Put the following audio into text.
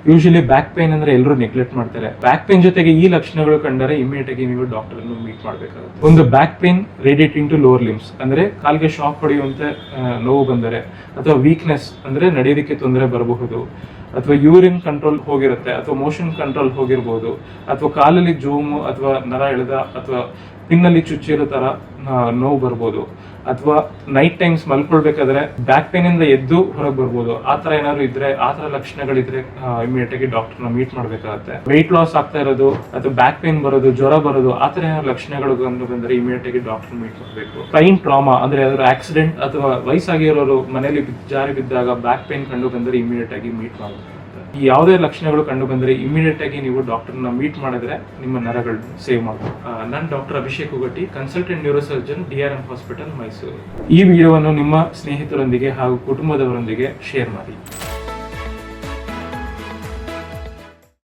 Usually back pain ಅಂದ್ರೆ ಎಲ್ಲರೂ neglect ಮಾಡ್ತಾರೆ. ಬ್ಯಾಕ್ ಪೇನ್ ಜೊತೆಗೆ ಈ ಲಕ್ಷಣಗಳು ಕಂಡರೆ ಇಮಿಡಿಯೇಟ್ ಆಗಿ ನೀವು ಡಾಕ್ಟರ್ ಅನ್ನು ಮೀಟ್ ಮಾಡಬೇಕಾಗುತ್ತೆ. ಒಂದು back pain radiating to lower limbs ಅಂದ್ರೆ ಕಾಲಿಗೆ ಶಾಕ್ ಹೊಡೆಯುವಂತೆ ನೋವು ಬಂದರೆ, ಅಥವಾ ವೀಕ್ನೆಸ್ ಅಂದ್ರೆ ನಡೆಯೋದಕ್ಕೆ ತೊಂದರೆ ಬರಬಹುದು, ಅಥವಾ ಯೂರಿನ್ ಕಂಟ್ರೋಲ್ ಹೋಗಿರುತ್ತೆ, ಅಥವಾ ಮೋಷನ್ ಕಂಟ್ರೋಲ್ ಹೋಗಿರ್ಬೋದು, ಅಥವಾ ಕಾಲಲ್ಲಿ ಜೋಮು ಅಥವಾ ನರ ಎಳೆದ ಅಥವಾ ಪಿನ್ನಲ್ಲಿ ಚುಚ್ಚಿರೋ ತರ ನೋವು ಬರ್ಬೋದು, ಅಥವಾ ನೈಟ್ ಟೈಮ್ಸ್ ಮಲ್ಕೊಳ್ಬೇಕಾದ್ರೆ ಬ್ಯಾಕ್ ಪೇನ್ ಇಂದ ಎದ್ದು ಹೊರಗೆ ಬರ್ಬೋದು. ಆ ತರ ಏನಾದ್ರು ಇದ್ರೆ, ಆ ತರ ಲಕ್ಷಣಗಳಿದ್ರೆ ಇಮಿಡಿಯೇಟ್ ಆಗಿ ಡಾಕ್ಟರ್ನ ಮೀಟ್ ಮಾಡ್ಬೇಕಾಗತ್ತೆ. ವೆಯ್ಟ್ ಲಾಸ್ ಆಗ್ತಾ ಇರೋದು ಅಥವಾ ಬ್ಯಾಕ್ ಪೇನ್ ಬರೋದು, ಜ್ವರ ಬರೋದು, ಆ ತರ ಏನಾದ್ರು ಲಕ್ಷಣಗಳು ಬಂದ್ರೆ ಇಮಿಡಿಯೇಟ್ ಆಗಿ ಡಾಕ್ಟರ್ ಮೀಟ್ ಮಾಡಬೇಕು. ಪೈನ್ ಟ್ರಾಮಾ ಅಂದ್ರೆ ಯಾವ್ದಾದ್ರು ಆಕ್ಸಿಡೆಂಟ್ ಅಥವಾ ವಯಸ್ಸಾಗಿರೋರು ಮನೆಯಲ್ಲಿ ಜಾರಿ ಬಿದ್ದಾಗ ಬ್ಯಾಕ್ ಪೇನ್ ಕಂಡು ಬಂದರೆ ಇಮಿಡಿಯೇಟ್ ಆಗಿ ಮೀಟ್ ಮಾಡಬೇಕು. ಈ ಯಾವುದೇ ಲಕ್ಷಣಗಳು ಕಂಡು ಬಂದರೆ ಇಮಿಡಿಯೇಟ್ ಆಗಿ ನೀವು ಡಾಕ್ಟರ್ನ ಮೀಟ್ ಮಾಡಿದ್ರೆ ನಿಮ್ಮ ನರಗಳು ಸೇವ್ ಮಾಡಬಹುದು. ನಾನು doctor Abhishek Ugati, consultant neurosurgeon, DRM hospital, Mysuru. ಈ ವಿಡಿಯೋವನ್ನು ನಿಮ್ಮ ಸ್ನೇಹಿತರೊಂದಿಗೆ ಹಾಗೂ ಕುಟುಂಬದವರೊಂದಿಗೆ ಶೇರ್ ಮಾಡಿ.